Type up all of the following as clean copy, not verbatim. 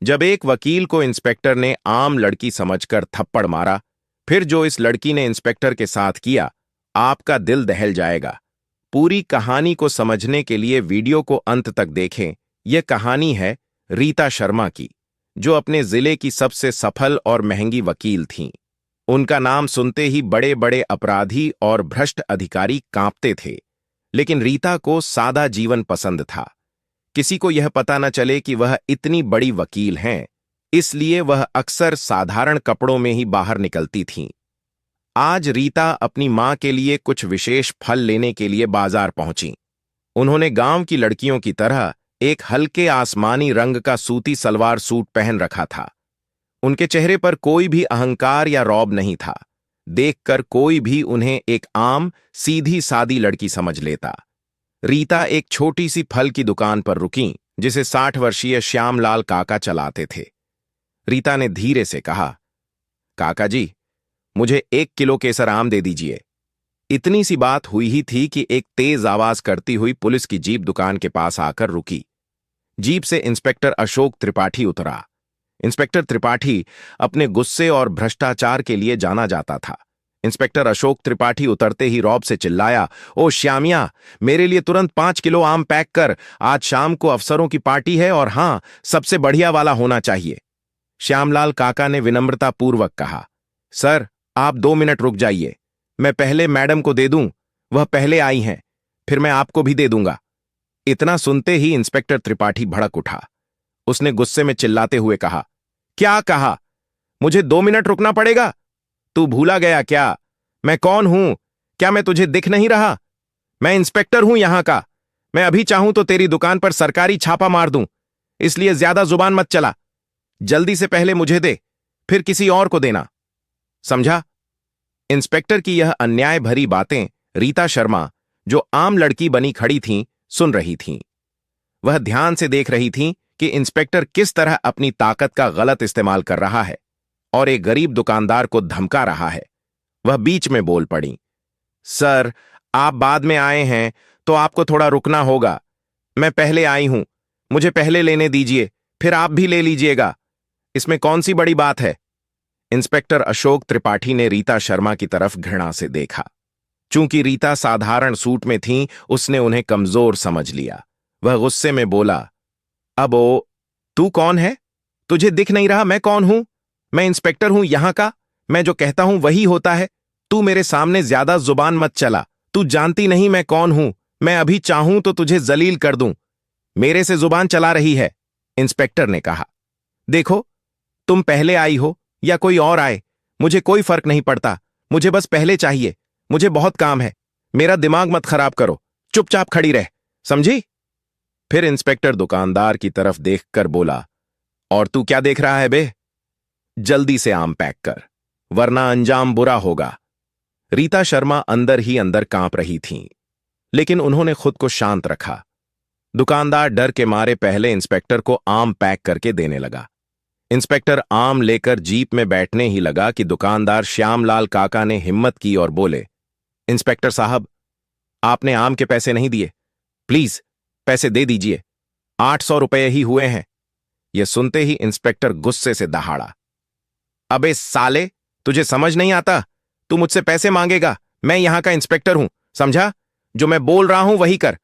जब एक वकील को इंस्पेक्टर ने आम लड़की समझकर थप्पड़ मारा, फिर जो इस लड़की ने इंस्पेक्टर के साथ किया, आपका दिल दहल जाएगा। पूरी कहानी को समझने के लिए वीडियो को अंत तक देखें। यह कहानी है रीता शर्मा की, जो अपने जिले की सबसे सफल और महंगी वकील थीं। उनका नाम सुनते ही बड़े बड़े अपराधी और भ्रष्ट अधिकारी कांपते थे, लेकिन रीता को सादा जीवन पसंद था। किसी को यह पता न चले कि वह इतनी बड़ी वकील हैं, इसलिए वह अक्सर साधारण कपड़ों में ही बाहर निकलती थीं। आज रीता अपनी मां के लिए कुछ विशेष फल लेने के लिए बाजार पहुंची। उन्होंने गांव की लड़कियों की तरह एक हल्के आसमानी रंग का सूती सलवार सूट पहन रखा था। उनके चेहरे पर कोई भी अहंकार या रौब नहीं था। देखकर कोई भी उन्हें एक आम, सीधी सादी लड़की समझ लेता। रीता एक छोटी सी फल की दुकान पर रुकीं, जिसे 60 वर्षीय श्यामलाल काका चलाते थे। रीता ने धीरे से कहा, काका जी, मुझे 1 किलो केसर आम दे दीजिए। इतनी सी बात हुई ही थी कि एक तेज आवाज करती हुई पुलिस की जीप दुकान के पास आकर रुकी। जीप से इंस्पेक्टर अशोक त्रिपाठी उतरा। इंस्पेक्टर त्रिपाठी अपने गुस्से और भ्रष्टाचार के लिए जाना जाता था। इंस्पेक्टर अशोक त्रिपाठी उतरते ही रौब से चिल्लाया, ओ श्यामिया, मेरे लिए तुरंत 5 किलो आम पैक कर। आज शाम को अफसरों की पार्टी है और हां, सबसे बढ़िया वाला होना चाहिए। श्यामलाल काका ने विनम्रतापूर्वक कहा, सर, आप 2 मिनट रुक जाइए। मैं पहले मैडम को दे दूं, वह पहले आई हैं, फिर मैं आपको भी दे दूंगा। इतना सुनते ही इंस्पेक्टर त्रिपाठी भड़क उठा। उसने गुस्से में चिल्लाते हुए कहा, क्या कहा? मुझे 2 मिनट रुकना पड़ेगा? तू भूला गया क्या? मैं कौन हूं? क्या मैं तुझे दिख नहीं रहा? मैं इंस्पेक्टर हूं यहां का। मैं अभी चाहूं तो तेरी दुकान पर सरकारी छापा मार दूं, इसलिए ज्यादा जुबान मत चला। जल्दी से पहले मुझे दे, फिर किसी और को देना, समझा? इंस्पेक्टर की यह अन्याय भरी बातें रीता शर्मा, जो आम लड़की बनी खड़ी थीं, सुन रही थीं। वह ध्यान से देख रही थीं कि इंस्पेक्टर किस तरह अपनी ताकत का गलत इस्तेमाल कर रहा है और एक गरीब दुकानदार को धमका रहा है। वह बीच में बोल पड़ी, सर, आप बाद में आए हैं तो आपको थोड़ा रुकना होगा। मैं पहले आई हूं, मुझे पहले लेने दीजिए, फिर आप भी ले लीजिएगा। इसमें कौन सी बड़ी बात है? इंस्पेक्टर अशोक त्रिपाठी ने रीता शर्मा की तरफ घृणा से देखा। चूंकि रीता साधारण सूट में थीं, उसने उन्हें कमजोर समझ लिया। वह गुस्से में बोला, अब तू कौन है? तुझे दिख नहीं रहा मैं कौन हूं? मैं इंस्पेक्टर हूं यहां का। मैं जो कहता हूं वही होता है। तू मेरे सामने ज्यादा जुबान मत चला। तू जानती नहीं मैं कौन हूं। मैं अभी चाहूं तो तुझे जलील कर दूं। मेरे से जुबान चला रही है, इंस्पेक्टर ने कहा। देखो, तुम पहले आई हो या कोई और आए, मुझे कोई फर्क नहीं पड़ता। मुझे बस पहले चाहिए। मुझे बहुत काम है। मेरा दिमाग मत खराब करो। चुपचाप खड़ी रह, समझी? फिर इंस्पेक्टर दुकानदार की तरफ देखकर बोला, और तू क्या देख रहा है बे? जल्दी से आम पैक कर, वरना अंजाम बुरा होगा। रीता शर्मा अंदर ही अंदर कांप रही थीं, लेकिन उन्होंने खुद को शांत रखा। दुकानदार डर के मारे पहले इंस्पेक्टर को आम पैक करके देने लगा। इंस्पेक्टर आम लेकर जीप में बैठने ही लगा कि दुकानदार श्यामलाल काका ने हिम्मत की और बोले, इंस्पेक्टर साहब, आपने आम के पैसे नहीं दिए। प्लीज पैसे दे दीजिए। 800 रुपये ही हुए हैं। यह सुनते ही इंस्पेक्टर गुस्से से दहाड़ा, अबे साले, तुझे समझ नहीं आता? तू मुझसे पैसे मांगेगा? मैं यहां का इंस्पेक्टर हूं, समझा? जो मैं बोल रहा हूं वही कर,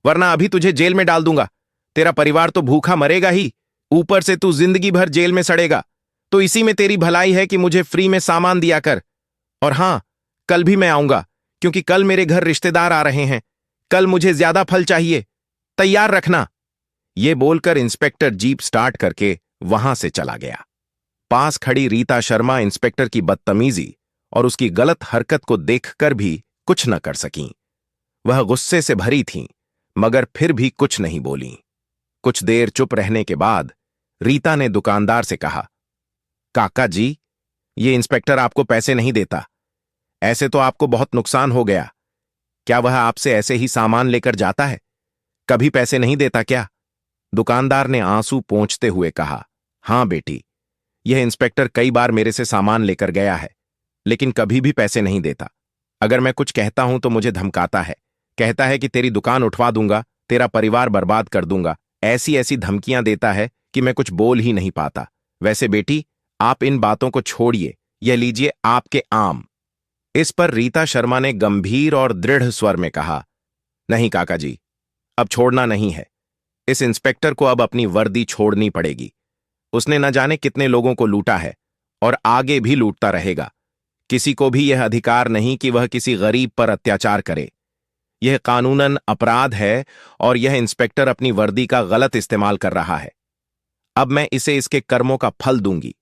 वरना अभी तुझे जेल में डाल दूंगा। तेरा परिवार तो भूखा मरेगा ही, ऊपर से तू जिंदगी भर जेल में सड़ेगा। तो इसी में तेरी भलाई है कि मुझे फ्री में सामान दिया कर। और हां, कल भी मैं आऊंगा, क्योंकि कल मेरे घर रिश्तेदार आ रहे हैं। कल मुझे ज्यादा फल चाहिए, तैयार रखना। यह बोलकर इंस्पेक्टर जीप स्टार्ट करके वहां से चला गया। पास खड़ी रीता शर्मा इंस्पेक्टर की बदतमीजी और उसकी गलत हरकत को देखकर भी कुछ न कर सकीं। वह गुस्से से भरी थीं, मगर फिर भी कुछ नहीं बोलीं। कुछ देर चुप रहने के बाद रीता ने दुकानदार से कहा, काका जी, ये इंस्पेक्टर आपको पैसे नहीं देता। ऐसे तो आपको बहुत नुकसान हो गया। क्या वह आपसे ऐसे ही सामान लेकर जाता है? कभी पैसे नहीं देता क्या? दुकानदार ने आंसू पोंछते हुए कहा, हां बेटी, यह इंस्पेक्टर कई बार मेरे से सामान लेकर गया है, लेकिन कभी भी पैसे नहीं देता। अगर मैं कुछ कहता हूं तो मुझे धमकाता है। कहता है कि तेरी दुकान उठवा दूंगा, तेरा परिवार बर्बाद कर दूंगा। ऐसी ऐसी धमकियां देता है कि मैं कुछ बोल ही नहीं पाता। वैसे बेटी, आप इन बातों को छोड़िए, यह लीजिए आपके आम। इस पर रीता शर्मा ने गंभीर और दृढ़ स्वर में कहा, नहीं काका जी, अब छोड़ना नहीं है। इस इंस्पेक्टर को अब अपनी वर्दी छोड़नी पड़ेगी। उसने न जाने कितने लोगों को लूटा है और आगे भी लूटता रहेगा। किसी को भी यह अधिकार नहीं कि वह किसी गरीब पर अत्याचार करे। यह कानूनन अपराध है और यह इंस्पेक्टर अपनी वर्दी का गलत इस्तेमाल कर रहा है। अब मैं इसे इसके कर्मों का फल दूंगी।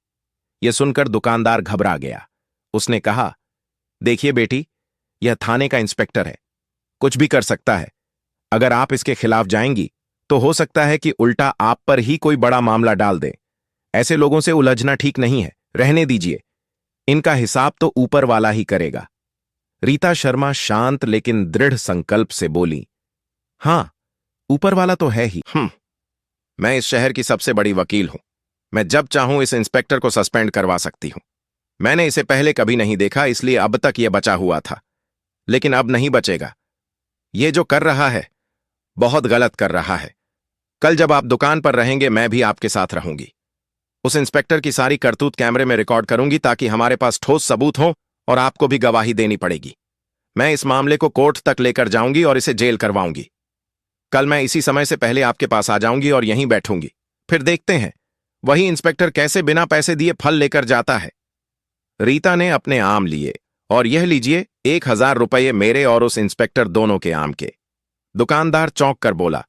यह सुनकर दुकानदार घबरा गया। उसने कहा, देखिए बेटी, यह थाने का इंस्पेक्टर है, कुछ भी कर सकता है। अगर आप इसके खिलाफ जाएंगी तो हो सकता है कि उल्टा आप पर ही कोई बड़ा मामला डाल दे। ऐसे लोगों से उलझना ठीक नहीं है, रहने दीजिए। इनका हिसाब तो ऊपर वाला ही करेगा। रीता शर्मा शांत लेकिन दृढ़ संकल्प से बोली, हां, ऊपर वाला तो है ही। मैं इस शहर की सबसे बड़ी वकील हूं। मैं जब चाहूं इस इंस्पेक्टर को सस्पेंड करवा सकती हूं। मैंने इसे पहले कभी नहीं देखा, इसलिए अब तक यह बचा हुआ था, लेकिन अब नहीं बचेगा। यह जो कर रहा है बहुत गलत कर रहा है। कल जब आप दुकान पर रहेंगे मैं भी आपके साथ रहूंगी। उस इंस्पेक्टर की सारी करतूत कैमरे में रिकॉर्ड करूंगी ताकि हमारे पास ठोस सबूत हो और आपको भी गवाही देनी पड़ेगी। मैं इस मामले को कोर्ट तक लेकर जाऊंगी और इसे जेल करवाऊंगी। कल मैं इसी समय से पहले आपके पास आ जाऊंगी और यहीं बैठूंगी। फिर देखते हैं वही इंस्पेक्टर कैसे बिना पैसे दिए फल लेकर जाता है। रीता ने अपने आम लिए और यह लीजिए 1000 रुपये मेरे और उस इंस्पेक्टर दोनों के आम के। दुकानदार चौंक कर बोला,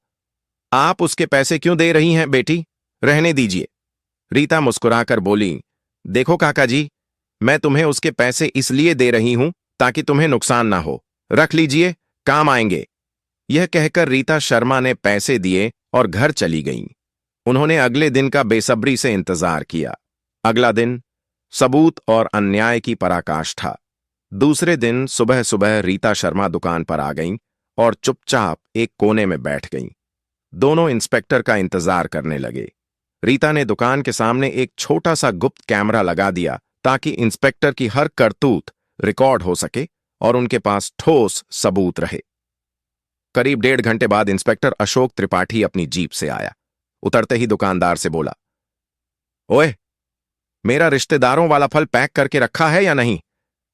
आप उसके पैसे क्यों दे रही हैं बेटी? रहने दीजिए। रीता मुस्कुराकर बोली, देखो काका जी, मैं तुम्हें उसके पैसे इसलिए दे रही हूं ताकि तुम्हें नुकसान ना हो। रख लीजिए, काम आएंगे। यह कहकर रीता शर्मा ने पैसे दिए और घर चली गईं। उन्होंने अगले दिन का बेसब्री से इंतजार किया। अगला दिन सबूत और अन्याय की पराकाष्ठा। दूसरे दिन सुबह सुबह रीता शर्मा दुकान पर आ गईं और चुपचाप एक कोने में बैठ गईं। दोनों इंस्पेक्टर का इंतजार करने लगे। रीता ने दुकान के सामने एक छोटा सा गुप्त कैमरा लगा दिया ताकि इंस्पेक्टर की हर करतूत रिकॉर्ड हो सके और उनके पास ठोस सबूत रहे। करीब 1.5 घंटे बाद इंस्पेक्टर अशोक त्रिपाठी अपनी जीप से आया। उतरते ही दुकानदार से बोला, ओए, मेरा रिश्तेदारों वाला फल पैक करके रखा है या नहीं?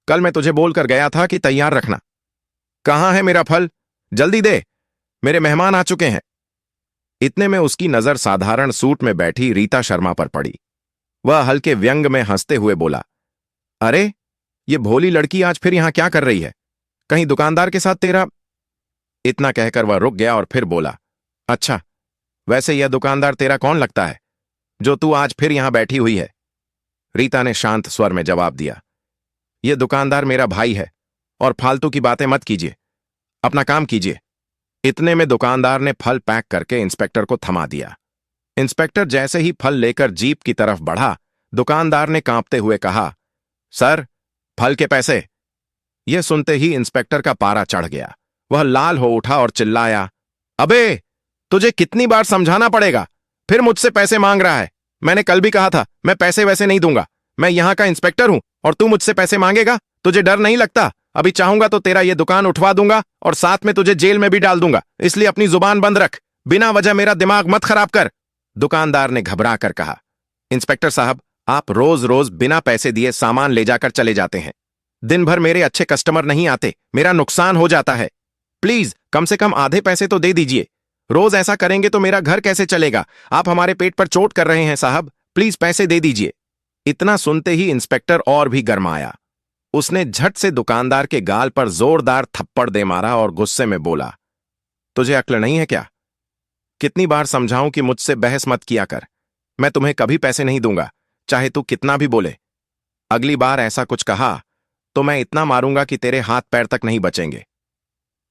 कल मैं तुझे बोलकर गया था कि तैयार रखना। कहां है मेरा फल? जल्दी दे, मेरे मेहमान आ चुके हैं। इतने में उसकी नजर साधारण सूट में बैठी रीता शर्मा पर पड़ी। वह हल्के व्यंग में हंसते हुए बोला, अरे, ये भोली लड़की आज फिर यहां क्या कर रही है? कहीं दुकानदार के साथ तेरा... इतना कहकर वह रुक गया और फिर बोला, अच्छा, वैसे यह दुकानदार तेरा कौन लगता है जो तू आज फिर यहां बैठी हुई है? रीता ने शांत स्वर में जवाब दिया, यह दुकानदार मेरा भाई है और फालतू की बातें मत कीजिए, अपना काम कीजिए। इतने में दुकानदार ने फल पैक करके इंस्पेक्टर को थमा दिया। इंस्पेक्टर जैसे ही फल लेकर जीप की तरफ बढ़ा, दुकानदार ने कांपते हुए कहा, सर, फल के पैसे। यह सुनते ही इंस्पेक्टर का पारा चढ़ गया। वह लाल हो उठा और चिल्लाया, अबे, तुझे कितनी बार समझाना पड़ेगा? फिर मुझसे पैसे मांग रहा है। मैंने कल भी कहा था मैं पैसे वैसे नहीं दूंगा। मैं यहां का इंस्पेक्टर हूं और तू मुझसे पैसे मांगेगा? तुझे डर नहीं लगता? अभी चाहूंगा तो तेरा यह दुकान उठवा दूंगा और साथ में तुझे जेल में भी डाल दूंगा। इसलिए अपनी जुबान बंद रख, बिना वजह मेरा दिमाग मत खराब कर। दुकानदार ने घबरा कर कहा, इंस्पेक्टर साहब, आप रोज रोज बिना पैसे दिए सामान ले जाकर चले जाते हैं। दिन भर मेरे अच्छे कस्टमर नहीं आते, मेरा नुकसान हो जाता है। प्लीज कम से कम आधे पैसे तो दे दीजिए। रोज ऐसा करेंगे तो मेरा घर कैसे चलेगा? आप हमारे पेट पर चोट कर रहे हैं साहब, प्लीज पैसे दे दीजिए। इतना सुनते ही इंस्पेक्टर और भी गरमाया। उसने झट से दुकानदार के गाल पर जोरदार थप्पड़ दे मारा और गुस्से में बोला, तुझे अक्ल नहीं है क्या? कितनी बार समझाऊं कि मुझसे बहस मत किया कर। मैं तुम्हें कभी पैसे नहीं दूंगा, चाहे तू कितना भी बोले। अगली बार ऐसा कुछ कहा तो मैं इतना मारूंगा कि तेरे हाथ पैर तक नहीं बचेंगे।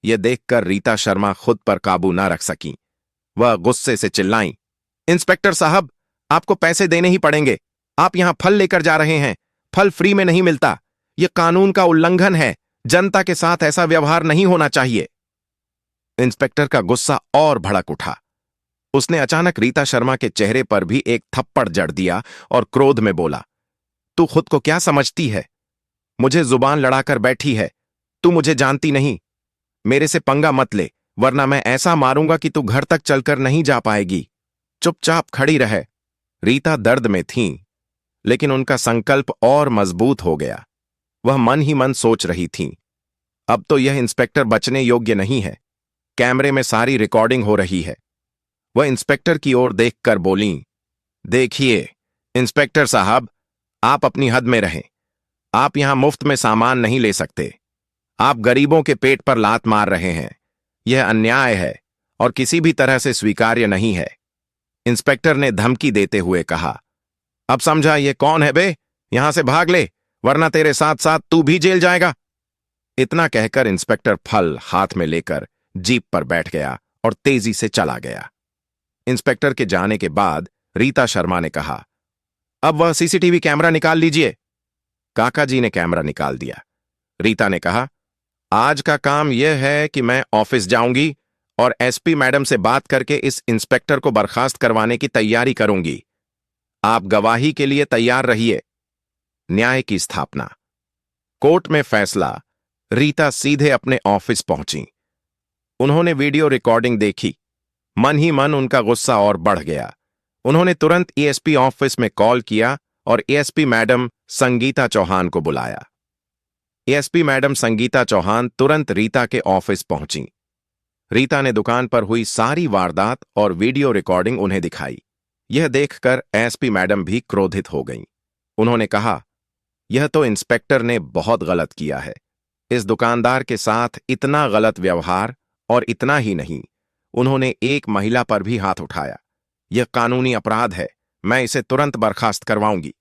यह देखकर रीता शर्मा खुद पर काबू ना रख सकी। वह गुस्से से चिल्लाईं, इंस्पेक्टर साहब, आपको पैसे देने ही पड़ेंगे। आप यहां फल लेकर जा रहे हैं, फल फ्री में नहीं मिलता। यह कानून का उल्लंघन है। जनता के साथ ऐसा व्यवहार नहीं होना चाहिए। इंस्पेक्टर का गुस्सा और भड़क उठा। उसने अचानक रीता शर्मा के चेहरे पर भी एक थप्पड़ जड़ दिया और क्रोध में बोला, तू खुद को क्या समझती है? मुझे जुबान लड़ाकर बैठी है। तू मुझे जानती नहीं। मेरे से पंगा मत ले, वरना मैं ऐसा मारूंगा कि तू घर तक चलकर नहीं जा पाएगी। चुपचाप खड़ी रहे रीता दर्द में थीं, लेकिन उनका संकल्प और मजबूत हो गया। वह मन ही मन सोच रही थीं, अब तो यह इंस्पेक्टर बचने योग्य नहीं है। कैमरे में सारी रिकॉर्डिंग हो रही है। वह इंस्पेक्टर की ओर देखकर बोलीं, देखिए इंस्पेक्टर साहब, आप अपनी हद में रहें। आप यहां मुफ्त में सामान नहीं ले सकते। आप गरीबों के पेट पर लात मार रहे हैं। यह अन्याय है और किसी भी तरह से स्वीकार्य नहीं है। इंस्पेक्टर ने धमकी देते हुए कहा, अब समझा ये कौन है बे? यहां से भाग ले, वरना तेरे साथ साथ तू भी जेल जाएगा। इतना कहकर इंस्पेक्टर फल हाथ में लेकर जीप पर बैठ गया और तेजी से चला गया। इंस्पेक्टर के जाने के बाद रीता शर्मा ने कहा, अब वह सीसीटीवी कैमरा निकाल लीजिए। काका जी ने कैमरा निकाल दिया। रीता ने कहा, आज का काम यह है कि मैं ऑफिस जाऊंगी और एसपी मैडम से बात करके इस इंस्पेक्टर को बर्खास्त करवाने की तैयारी करूंगी। आप गवाही के लिए तैयार रहिए। न्याय की स्थापना। कोर्ट में फैसला। रीता सीधे अपने ऑफिस पहुंची। उन्होंने वीडियो रिकॉर्डिंग देखी। मन ही मन उनका गुस्सा और बढ़ गया। उन्होंने तुरंत एएसपी ऑफिस में कॉल किया और एएसपी मैडम संगीता चौहान को बुलाया। एएसपी मैडम संगीता चौहान तुरंत रीता के ऑफिस पहुंची। रीता ने दुकान पर हुई सारी वारदात और वीडियो रिकॉर्डिंग उन्हें दिखाई। यह देखकर एएसपी मैडम भी क्रोधित हो गईं। उन्होंने कहा, यह तो इंस्पेक्टर ने बहुत गलत किया है। इस दुकानदार के साथ इतना गलत व्यवहार, और इतना ही नहीं, उन्होंने एक महिला पर भी हाथ उठाया। यह कानूनी अपराध है। मैं इसे तुरंत बर्खास्त करवाऊंगी।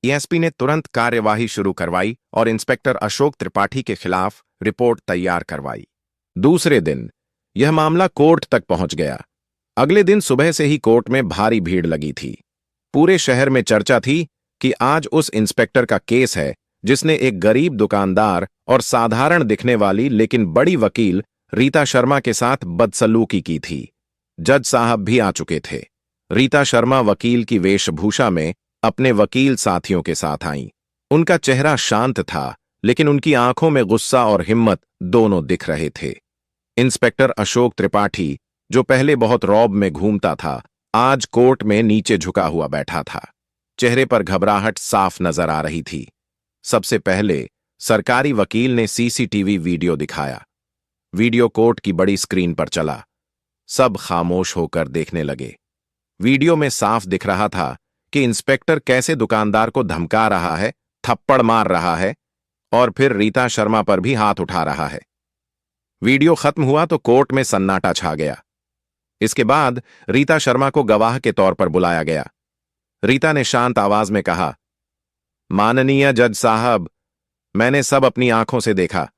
एएसपी ने तुरंत कार्यवाही शुरू करवाई और इंस्पेक्टर अशोक त्रिपाठी के खिलाफ रिपोर्ट तैयार करवाई। दूसरे दिन यह मामला कोर्ट तक पहुंच गया। अगले दिन सुबह से ही कोर्ट में भारी भीड़ लगी थी। पूरे शहर में चर्चा थी कि आज उस इंस्पेक्टर का केस है जिसने एक गरीब दुकानदार और साधारण दिखने वाली लेकिन बड़ी वकील रीता शर्मा के साथ बदसलूकी की थी। जज साहब भी आ चुके थे। रीता शर्मा वकील की वेशभूषा में अपने वकील साथियों के साथ आईं। उनका चेहरा शांत था, लेकिन उनकी आंखों में गुस्सा और हिम्मत दोनों दिख रहे थे। इंस्पेक्टर अशोक त्रिपाठी, जो पहले बहुत रौब में घूमता था, आज कोर्ट में नीचे झुका हुआ बैठा था। चेहरे पर घबराहट साफ नजर आ रही थी। सबसे पहले सरकारी वकील ने सीसीटीवी वीडियो दिखाया। वीडियो कोर्ट की बड़ी स्क्रीन पर चला। सब खामोश होकर देखने लगे। वीडियो में साफ दिख रहा था कि इंस्पेक्टर कैसे दुकानदार को धमका रहा है, थप्पड़ मार रहा है और फिर रीता शर्मा पर भी हाथ उठा रहा है। वीडियो खत्म हुआ तो कोर्ट में सन्नाटा छा गया। इसके बाद रीता शर्मा को गवाह के तौर पर बुलाया गया। रीता ने शांत आवाज में कहा, माननीय जज साहब, मैंने सब अपनी आंखों से देखा।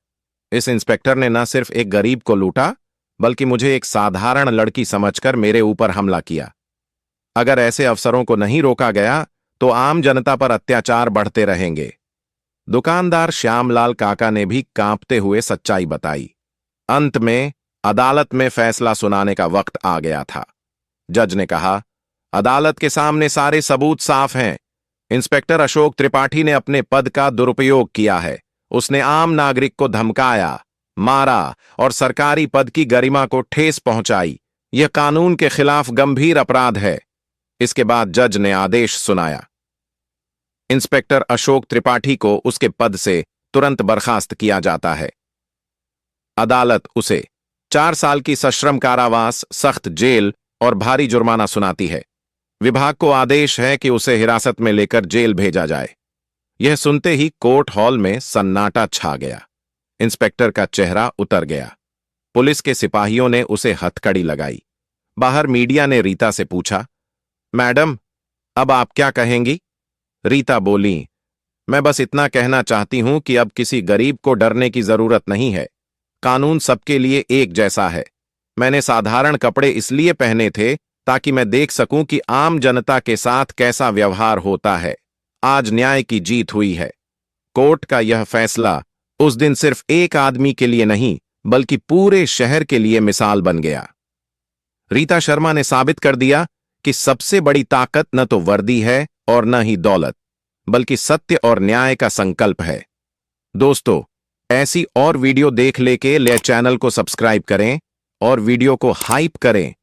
इस इंस्पेक्टर ने न सिर्फ एक गरीब को लूटा, बल्कि मुझे एक साधारण लड़की समझकर मेरे ऊपर हमला किया। अगर ऐसे अफसरों को नहीं रोका गया तो आम जनता पर अत्याचार बढ़ते रहेंगे। दुकानदार श्यामलाल काका ने भी कांपते हुए सच्चाई बताई। अंत में अदालत में फैसला सुनाने का वक्त आ गया था। जज ने कहा, अदालत के सामने सारे सबूत साफ हैं। इंस्पेक्टर अशोक त्रिपाठी ने अपने पद का दुरुपयोग किया है। उसने आम नागरिक को धमकाया, मारा और सरकारी पद की गरिमा को ठेस पहुंचाई। यह कानून के खिलाफ गंभीर अपराध है। इसके बाद जज ने आदेश सुनाया। इंस्पेक्टर अशोक त्रिपाठी को उसके पद से तुरंत बर्खास्त किया जाता है। अदालत उसे 4 साल की सश्रम कारावास, सख्त जेल और भारी जुर्माना सुनाती है। विभाग को आदेश है कि उसे हिरासत में लेकर जेल भेजा जाए। यह सुनते ही कोर्ट हॉल में सन्नाटा छा गया। इंस्पेक्टर का चेहरा उतर गया। पुलिस के सिपाहियों ने उसे हथकड़ी लगाई। बाहर मीडिया ने रीता से पूछा, मैडम, अब आप क्या कहेंगी? रीता बोली, मैं बस इतना कहना चाहती हूं कि अब किसी गरीब को डरने की जरूरत नहीं है। कानून सबके लिए एक जैसा है। मैंने साधारण कपड़े इसलिए पहने थे ताकि मैं देख सकूं कि आम जनता के साथ कैसा व्यवहार होता है। आज न्याय की जीत हुई है। कोर्ट का यह फैसला उस दिन सिर्फ एक आदमी के लिए नहीं, बल्कि पूरे शहर के लिए मिसाल बन गया। रीता शर्मा ने साबित कर दिया कि सबसे बड़ी ताकत न तो वर्दी है और न ही दौलत, बल्कि सत्य और न्याय का संकल्प है। दोस्तों, ऐसी और वीडियो देख लेके चैनल को सब्सक्राइब करें और वीडियो को हाइप करें